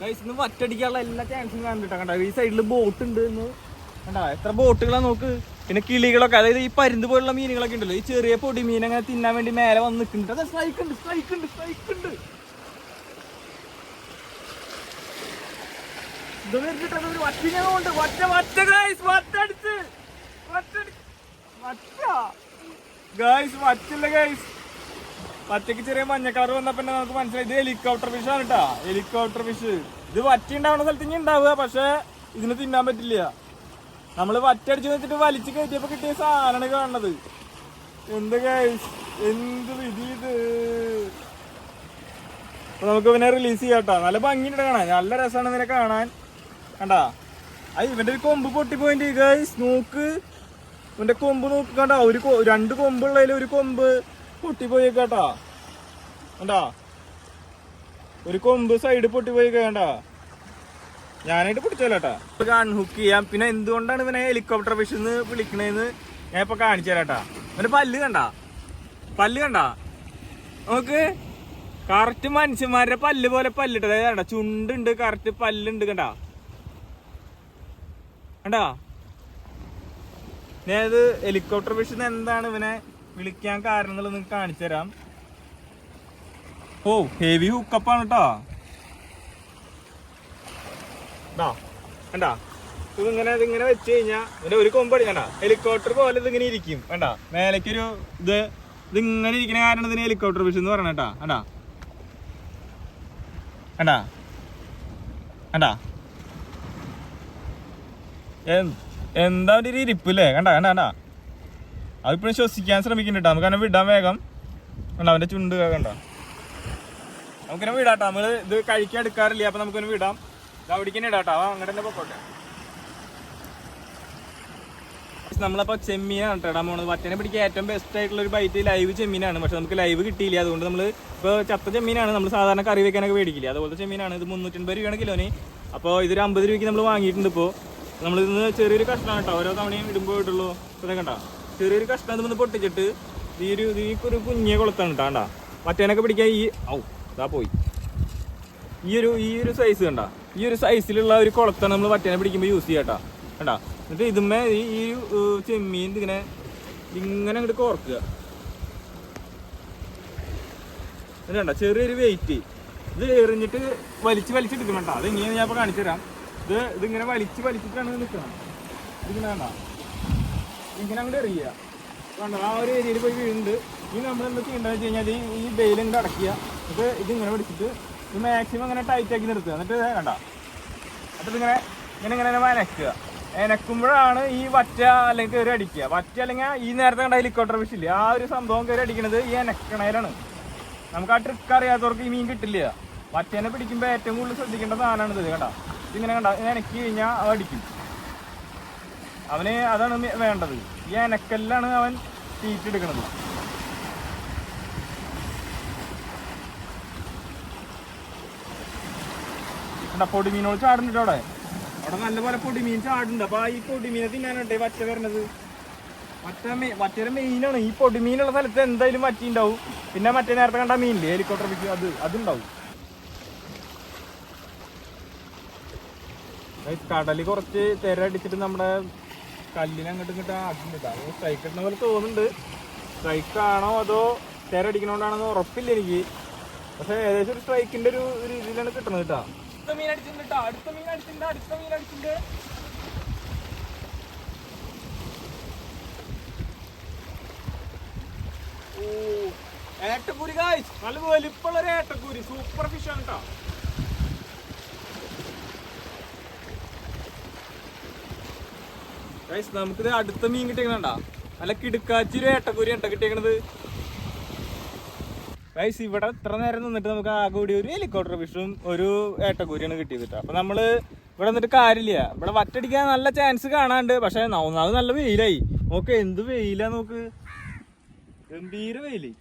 Guys ഇന്ന് വറ്റടിക്കാനുള്ള എല്ലാ ചാൻസും കണ്ടിട്ടാ. കണ്ട ഈ സൈഡിൽ ബോട്ട് ഉണ്ട് എന്ന് കണ്ടാ, എത്ര ബോട്ടുകളാ നോക്ക്. പിന്നെ കിളികളൊക്കെ, അതായത് ഈ പരുന്ത് പോലുള്ള മീനുകളൊക്കെ ഉണ്ടല്ലോ, ഈ ചെറിയ പൊടി മീൻ അങ്ങനെ തിന്നാൻ വേണ്ടി മേലെ വന്ന് നിൽക്കുന്നുണ്ട്. അത് സ്ട്രൈക്ക് ഉണ്ട്, സ്ട്രൈക്ക് ഉണ്ട്, സ്ട്രൈക്ക് ഉണ്ട്. വറ്റക്ക് ചെറിയ മഞ്ഞക്കാർ വന്നപ്പോ നമുക്ക് മനസ്സിലായി ഇത് ഹെലികോപ്റ്റർ ഫിഷ് ആണ് കേട്ടാ. ഹെലികോപ്റ്റർ ഫിഷ് ഇത് വറ്റി ഉണ്ടാവുന്ന സ്ഥലത്ത് ഇനി ഉണ്ടാവുക, പക്ഷെ ഇതിന് തിന്നാൻ പറ്റില്ല. നമ്മള് വറ്റടിച്ച് വെച്ചിട്ട് വലിച്ചു കയറ്റിയപ്പോ കിട്ടിയ സാധനമാണ് കാണുന്നത്. എന്ത് ഗൈസ്, എന്ത് വിധി ഇത്. അപ്പൊ നമുക്ക് ഇവനെ റിലീസ് ചെയ്യാട്ടോ. നല്ല ഭംഗിയുണ്ട് കാണാൻ, നല്ല രസമാണ് ഇവനെ കാണാൻ. കണ്ടാ ഇവന്റെ ഒരു കൊമ്പ് പൊട്ടിപ്പോയിന്റ് ഗൈസ്, നോക്ക് ഇവന്റെ കൊമ്പ് നോക്ക്. കണ്ടാ രണ്ട് കൊമ്പുള്ളതിൽ ഒരു കൊമ്പ് പൊട്ടിപ്പോയിക്കാട്ടാ. കണ്ടാ ഒരു കൊമ്പ് സൈഡ് പൊട്ടിപ്പോയി കണ്ടാ. ഞാനായിട്ട് പിടിച്ചോട്ടാ. ഹുക്ക് ചെയ്യാം. പിന്നെ എന്തുകൊണ്ടാണ് ഇവനെ ഹെലികോപ്റ്റർ ഫിഷ് എന്ന് വിളിക്കണേന്ന് ഞാൻ ഇപ്പൊ കാണിച്ചു തരാട്ടാ. ഇവന്റെ പല്ല് കണ്ടാ, പല്ല് കണ്ടാ നോക്ക്. കറക്റ്റ് മനുഷ്യന്മാരുടെ പല്ല് പോലെ പല്ലിട്ടത് കണ്ടാ. ചുണ്ടുണ്ട്, കറക്റ്റ് പല്ലുണ്ട് കണ്ടാ. കണ്ടാ ഞാനിത് ഹെലികോപ്റ്റർ ഫിഷ് എന്താണ് ഇവനെ വിളിക്കാൻ കാരണം എന്നുള്ളത് നിങ്ങൾക്ക് കാണിച്ചു തരാം. ഓ ഹെവി ഹുക്കപ്പാണ് കേട്ടോ. കണ്ടാ ഇതിങ്ങനെ വെച്ച് കഴിഞ്ഞാൽ ഇതിന്റെ ഒരു കൊമ്പടി കണ്ടാ, ഹെലികോപ്റ്റർ പോലെ ഇതിങ്ങനെ ഇരിക്കും. കണ്ടാ മേലേക്കൊരു ഇതിങ്ങനെ ഇരിക്കുന്ന കാരണം ഇതിന് ഹെലികോപ്റ്റർ ഫിഷ് എന്ന് പറയണ കേട്ടാ. കണ്ടാ കണ്ടാ കണ്ടാ എന്താ ഒരു ഇരിപ്പില്ലേ. കണ്ടാ കണ്ടാ കണ്ടാ അതിപ്പോഴും ശ്വസിക്കാൻ ശ്രമിക്കുന്നുണ്ട്. നമുക്ക് അവനെ വിടാൻ വേഗം. കണ്ടാ അവന്റെ ചുണ്ട് കണ്ട. നമുക്കിനെ വിടാട്ടോ. നമ്മള് ഇത് കഴിക്കാൻ എടുക്കാറില്ല, അപ്പൊ നമുക്കൊന്ന് വിടാം. അവിടേക്ക് തന്നെ ഇടാട്ടോ. അങ്ങനെ തന്നെ പൊക്കോട്ടെ. നമ്മളപ്പോ ചെമ്മീനാണ് കേട്ടോ ഇടാൻ പോണത്. വറ്റനെ പിടിക്കാൻ ഏറ്റവും ബെസ്റ്റ് ആയിട്ടുള്ള ഒരു ബൈറ്റ് ലൈവ് ചെമ്മീനാണ്. പക്ഷെ നമുക്ക് ലൈവ് കിട്ടിയില്ല. അതുകൊണ്ട് നമ്മൾ ഇപ്പോൾ ചത്ത ചെമ്മീനാണ് നമ്മൾ സാധാരണ കറി വെക്കാനൊക്കെ മേടിക്കില്ല, അതുപോലത്തെ ചെമ്മീനാണ്. ഇത് 350 രൂപയാണ് കിലോന്. അപ്പോൾ ഇതൊരു 50 രൂപയ്ക്ക് നമ്മൾ വാങ്ങിയിട്ടുണ്ട്. ഇപ്പോൾ നമ്മളിന്ന് ചെറിയൊരു കഷ്ണമാണ് കേട്ടോ, ഓരോ തവണയും ഇടുമ്പോൾ ഇട്ടുള്ളൂ. ഇതൊക്കെ കണ്ടാ ചെറിയൊരു കഷ്ണം ഇത് പൊട്ടിച്ചിട്ട് ഈ ഒരു കുഞ്ഞിയെ കൊളുത്താണ് കേട്ടോ. കണ്ടാ വറ്റേനൊക്കെ പിടിക്കാൻ ഇതാ പോയി ഈ ഒരു സൈസ് കണ്ടാ. ഈ ഒരു സൈസിലുള്ള ഒരു കുളത്താണ് നമ്മൾ വറ്റേനെ പിടിക്കുമ്പോൾ യൂസ് ചെയ്യാട്ടാ. കണ്ടാ എന്നിട്ട് ഇതുമ്മേ ഈ ഒരു ചെമ്മീൻ ഇങ്ങനെ അങ്ങോട്ട് കോർക്കുക. കണ്ടാ ചെറിയൊരു വെയിറ്റ് ഇത് എറിഞ്ഞിട്ട് വലിച്ചെടുക്കണം കേട്ടോ. അത് എങ്ങനെയാണ് ഞാൻ ഇപ്പോൾ കാണിച്ചു തരാം. ഇതിങ്ങനെ വലിച്ചിട്ടാണ് നിൽക്കണം. ഇതിങ്ങനെ വേണ്ട ഇങ്ങനെ അങ്ങോട്ട് എറിയുക. വേണ്ട ആ ഒരു ഏരിയയിൽ പോയി വീഴുന്നുണ്ട്. ഇനി നമ്മൾ എന്താ ചെയ്യേണ്ടതെന്ന് വെച്ച് കഴിഞ്ഞാൽ ഈ ബെയിൽ ഇങ്ങോട്ട് അടയ്ക്കുക. എന്നിട്ട് ഇതിങ്ങനെ പിടിച്ചിട്ട് ഇത് മാക്സിമം ഇങ്ങനെ ടൈറ്റാക്കി നിർത്തുക. എന്നിട്ട് കണ്ട എന്നിട്ട് ഇങ്ങനെ വനക്കുക. എനക്കുമ്പോഴാണ് ഈ വറ്റ അല്ലെങ്കിൽ കയറി അടിക്കുക. വറ്റ അല്ലെങ്കിൽ ഈ നേരത്തെ കണ്ട ഹെലികോപ്റ്റർ ഫിഷ് ഇല്ല, ആ ഒരു സംഭവം കയറി അടിക്കുന്നത് ഈ എനക്കണയിലാണ്. നമുക്ക് ആ ട്രിക്ക് അറിയാത്തവർക്ക് ഈ മീൻ കിട്ടില്ല. വറ്റേനെ പിടിക്കുമ്പോൾ ഏറ്റവും കൂടുതൽ ശ്രദ്ധിക്കേണ്ട സാധനമാണ് ഇത്. കണ്ട ഇതിങ്ങനെ കണ്ട എനക്കി കഴിഞ്ഞാൽ അവ അടിക്കും. അവന് അതാണ് വേണ്ടത്. ഈ എനക്കെല്ലാണ് അവൻ തീറ്റെടുക്കണത്. പൊടിമീനോട് ചാടുന്നുണ്ട് അവിടെ നല്ലപോലെ പൊടിമീൻ ചാടുന്നുണ്ട്. അപ്പൊ ഈ പൊടിമീനെ തിന്നാനുണ്ടേ വറ്റ വരണത്. വറ്റയുടെ മെയിനാണ്. ഈ പൊടിമീനുള്ള സ്ഥലത്ത് എന്തായാലും വറ്റി ഉണ്ടാവും. പിന്നെ മറ്റേ നേരത്തെ കണ്ട മീനില്ലേ ഹെലികോപ്റ്റർ ഫിഷ്, അതുണ്ടാവും. കടല് കുറച്ച് തിര അടിച്ചിട്ട് നമ്മുടെ കല്ലിന് അങ്ങോട്ട് ആക്കുന്നുണ്ട്. അത് സ്ട്രൈക്ക് ഇടുന്ന പോലെ തോന്നുന്നുണ്ട്. സ്ട്രൈക്കാണോ അതോ തിര അടിക്കണോണ്ടാണെന്ന് ഉറപ്പില്ല എനിക്ക്. പക്ഷെ ഏകദേശം ഒരു സ്ട്രൈക്കിന്റെ ഒരു രീതിയിലാണ് കിട്ടുന്നത് കേട്ടോ. അടുത്ത മീൻ അടിച്ചിട്ടുണ്ട്. ഓ ഏട്ടക്കൂരി ഗായ്സ്, നല്ല വലിപ്പമുള്ള ഒരു ഏട്ടക്കൂരി. സൂപ്പർ ഫിഷ് ആണ് കേട്ടോ. ഗായ്സ് നമുക്കിത് അടുത്ത മീൻ കിട്ടിയേക്കണ നല്ല കിടുക്കാച്ചൊരു ഏട്ടക്കൂരി ഉണ്ടോ കിട്ടിയേക്കണത്. ഗൈസ് ഇവിടെ ഇത്ര നേരം നിന്നിട്ട് നമുക്ക് ആകെ കൂടി ഒരു ഹെലികോപ്റ്റർ ഫിഷും ഒരു ഏട്ടക്കൂരിയാണ് കിട്ടിയത് കേട്ടോ. അപ്പൊ നമ്മള് ഇവിടെ നിന്നിട്ട് കാര്യമില്ല. ഇവിടെ വറ്റടിക്കാൻ നല്ല ചാൻസ് കാണാണ്ട്. പക്ഷെ ഒന്നാമത് നല്ല വെയിലായി. നോക്ക് എന്ത് വെയിലാ നോക്ക്, ഗംഭീര വെയില്.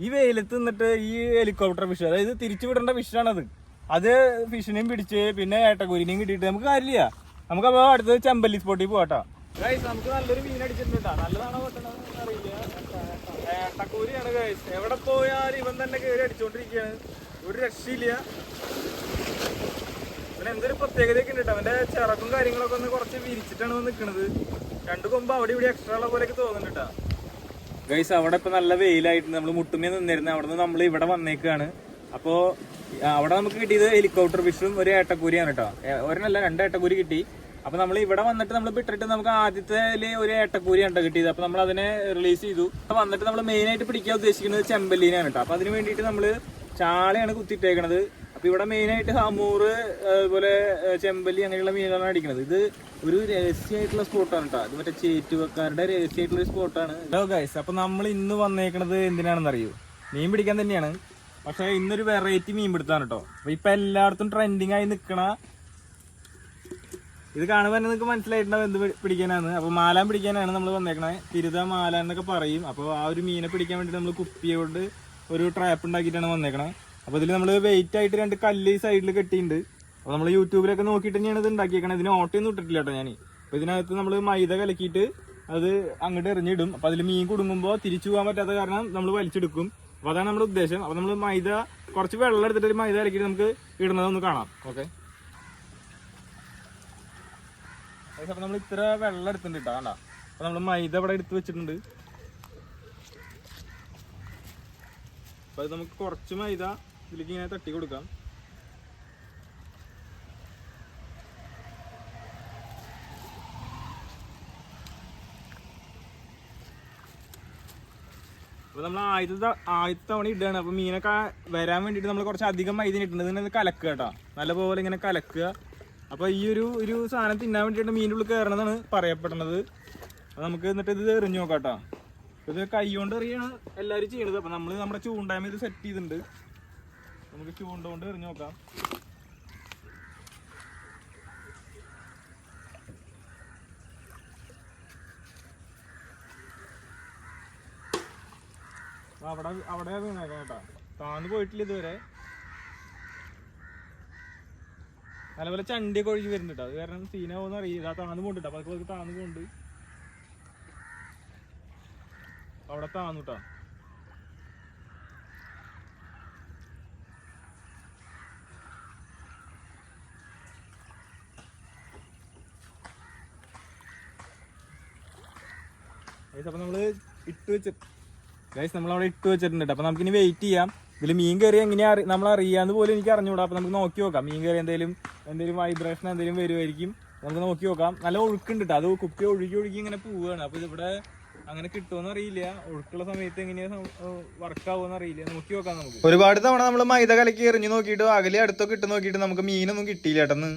ഈ വെയിലത്ത് നിന്നിട്ട് ഈ ഹെലികോപ്റ്റർ ഫിഷ്, അതായത് തിരിച്ചു വിടേണ്ട ഫിഷാണത്, അത് ഫിഷിനെയും പിടിച്ച് പിന്നെ ഏട്ടക്കൂരിനെയും കിട്ടിയിട്ട് നമുക്ക് കാര്യമില്ല. നമുക്കപ്പോൾ അടുത്തത് ചെമ്പല്ലി സ്പോട്ടിൽ പോകാട്ടോ. ഗൈസ് നമുക്ക് നല്ലൊരു മീൻ അടിച്ചിട്ടുണ്ട്. നല്ലതാണോ പൊട്ടണമെന്ന് അറിയില്ല. ഏട്ടക്കൂരിയാണ് ഗൈസ്. എവിടെ പോയാലും ഇവൻ തന്നെ കയറി അടിച്ചോണ്ടിരിക്കുകയാണ്, ഒരു രക്ഷയില്ല. അവൻ എന്തൊരു പ്രത്യേകതയൊക്കെ ഉണ്ട് കേട്ടോ. അവന്റെ ചിറക്കും കാര്യങ്ങളൊക്കെ ഒന്ന് കുറച്ച് വിരിച്ചിട്ടാണ് നിൽക്കുന്നത്. രണ്ട് കൊമ്പ് അവിടെ ഇവിടെ എക്സ്ട്രാ ഉള്ള പോലെയൊക്കെ തോന്നുന്നുണ്ട് കേട്ടോ. ഗൈസ് അവിടെ ഇപ്പൊ നല്ല വെയിലായിട്ട് നമ്മൾ മുട്ടുമേ നിന്നിരുന്നത്. അവിടെ നിന്ന് നമ്മൾ ഇവിടെ വന്നേക്കാണ്. അപ്പോ അവിടെ നമുക്ക് കിട്ടിയത് ഹെലികോപ്റ്റർ ഫിഷും ഒരു ഏട്ടക്കൂരിയാണ് കേട്ടോ. ഒരെണ്ണല്ല 2 ഏട്ടക്കൂരി കിട്ടി. അപ്പൊ നമ്മൾ ഇവിടെ വന്നിട്ട് നമ്മൾ പിട്ടിട്ട് നമുക്ക് ആദ്യത്തെ ഒരു ഏട്ടക്കൂരിയാണ് കിട്ടിയത്. അപ്പൊ നമ്മൾ അതിനെ റിലീസ് ചെയ്തു. വന്നിട്ട് നമ്മൾ മെയിൻ ആയിട്ട് പിടിക്കാൻ ഉദ്ദേശിക്കുന്നത് ചെമ്പല്ലിനാണ് കേട്ടോ. അപ്പൊ അതിന് വേണ്ടിയിട്ട് നമ്മള് ചാളയാണ് കുത്തിട്ടേക്കണത്. അപ്പൊ ഇവിടെ മെയിൻ ആയിട്ട് ഹമൂറ്, അതുപോലെ ചെമ്പല്ലി അങ്ങനെയുള്ള മീനുകളാണ് അടിക്കുന്നത്. ഇത് ഒരു രഹസ്യമായിട്ടുള്ള സ്പോട്ടാണ് കേട്ടോ. ഇത് മറ്റേ ചേറ്റുവക്കാരുടെ രഹസ്യമായിട്ടുള്ള ഒരു സ്പോട്ടാണ്. ഹലോ ഗൈസ്, അപ്പൊ നമ്മൾ ഇന്ന് വന്നേക്കണത് എന്തിനാണെന്ന് അറിയൂ? മീൻ പിടിക്കാൻ തന്നെയാണ്. പക്ഷെ ഇന്നൊരു വെറൈറ്റി മീൻ പിടുത്താണ് കേട്ടോ. അപ്പൊ ഇപ്പൊ എല്ലായിടത്തും ട്രെൻഡിങ് ആയി നിൽക്കണ, ഇത് കാണുമ്പോൾ തന്നെ നിങ്ങൾക്ക് മനസ്സിലായിട്ടുണ്ടാവും എന്ത് പിടിക്കാനാണ്. അപ്പോൾ മാലാൻ പിടിക്കാനാണ് നമ്മൾ വന്നേക്കണേ. തിരുത മാലാൻ എന്നൊക്കെ പറയും. അപ്പോൾ ആ ഒരു മീനെ പിടിക്കാൻ വേണ്ടി നമ്മൾ കുപ്പിയോട് ഒരു ട്രാപ്പ് ഉണ്ടാക്കിയിട്ടാണ് വന്നേക്കണേ. അപ്പോൾ ഇതിൽ നമ്മൾ വെയിറ്റ് ആയിട്ട് 2 കല്ല് സൈഡിൽ കെട്ടിയിട്ടുണ്ട്. അപ്പോൾ നമ്മൾ യൂട്യൂബിലൊക്കെ നോക്കിയിട്ട് തന്നെയാണ് ഇത് ഉണ്ടാക്കിയേക്കണേ. ഇതിന് ഓട്ടയൊന്നും ഇട്ടിട്ടില്ല കേട്ടോ ഞാൻ. അപ്പോൾ ഇതിനകത്ത് നമ്മൾ മൈദ കലക്കിയിട്ട് അത് അങ്ങോട്ട് എറിഞ്ഞിടും. അപ്പോൾ അതിൽ മീൻ കുടുങ്ങുമ്പോൾ തിരിച്ചു പോകാൻ പറ്റാത്ത കാരണം നമ്മൾ വലിച്ചെടുക്കും. അപ്പോൾ അതാണ് നമ്മുടെ ഉദ്ദേശം. അപ്പോൾ നമ്മൾ മൈദ കുറച്ച് വെള്ളം എടുത്തിട്ട് ഒരു മൈദ കലക്കിയിട്ട് നമുക്ക് ഇടുന്നതൊന്ന് കാണാം. ഓക്കെ, അപ്പൊ നമ്മൾ ഇത്ര വെള്ളം എടുത്തിട്ടുണ്ട് കേട്ടോ. കണ്ടാ, അപ്പൊ നമ്മൾ മൈദ ഇവിടെ എടുത്ത് വെച്ചിട്ടുണ്ട്. അപ്പൊ അത് നമുക്ക് കുറച്ച് മൈദ ഇതിലേക്ക് ഇങ്ങനെ തട്ടി കൊടുക്കാം. അപ്പൊ നമ്മൾ ആദ്യത്തെ തവണ ഇടുകയാണ്. അപ്പൊ മീനൊക്കെ വരാൻ വേണ്ടിയിട്ട് നമ്മൾ കുറച്ച് അധികം മൈദ ഇട്ടിട്ടുണ്ട്. ഇതിനെ കലക്കുക കേട്ടോ, നല്ലപോലെ ഇങ്ങനെ കലക്കുക. അപ്പൊ ഈ ഒരു സാധനം തിന്നാൻ വേണ്ടിയിട്ട് മീൻ്റെ ഉള്ളിൽ കയറണമെന്നാണ് പറയപ്പെടുന്നത്. അപ്പൊ നമുക്ക് എന്നിട്ട് ഇത് എറിഞ്ഞു നോക്കാം കേട്ടോ. ഇത് കൈ കൊണ്ട് എറിയാണ് എല്ലാവരും ചെയ്യണത്. അപ്പൊ നമ്മൾ നമ്മുടെ ചൂണ്ടായ്മ ഇത് സെറ്റ് ചെയ്തിട്ടുണ്ട്. നമുക്ക് ചൂണ്ട കൊണ്ട് എറിഞ്ഞു നോക്കാം. അവിടെ വീണേക്കാം കേട്ടോ. താന്ന് പോയിട്ടില്ല ഇതുവരെ. നല്ലപോലെ ചണ്ടിയൊക്കെ ഒഴുകി വരുന്നുണ്ട്. അത് കാരണം സീനാവോന്ന് അറിയില്ല. താന്ന് പോണ്ടിട്ടോ. അപ്പൊ അതൊക്കെ താന്ന് പോണ്ട്. അവിടെ താന്നു കേട്ടോ. അപ്പൊ നമ്മള് നമ്മളവിടെ ഇട്ട് വെച്ചിട്ടുണ്ട്. അപ്പൊ നമുക്കിനി വെയിറ്റ് ചെയ്യാം. ഇതിൽ മീൻ കയറി എങ്ങനെയാ നമ്മൾ അറിയാന്ന് പോലും എനിക്ക് അറിഞ്ഞുകൂടാ. അപ്പൊ നമുക്ക് നോക്കി നോക്കാം. മീൻ കയറി എന്തെങ്കിലും വൈബ്രേഷൻ എന്തെങ്കിലും വരുമായിരിക്കും. നമുക്ക് നോക്കി നോക്കാം. നല്ല ഒഴുക്കുണ്ട് കേട്ടോ. അത് കുപ്പി ഒഴുകി ഇങ്ങനെ പോവുകയാണ്. അപ്പൊ ഇതിവിടെ അങ്ങനെ കിട്ടുമെന്ന് അറിയില്ല. ഒഴുക്കുള്ള സമയത്ത് എങ്ങനെയാ വർക്ക് ആവുമെന്ന് അറിയില്ല. നോക്കി നോക്കാം നമുക്ക്. ഒരുപാട് തവണ നമ്മൾ മൈദ കലക്കി എറിഞ്ഞു നോക്കിയിട്ട് അകലെ അടുത്തൊക്കെ ഇട്ട് നോക്കിയിട്ട് നമുക്ക് മീനൊന്നും കിട്ടിയില്ല കേട്ടെന്ന്.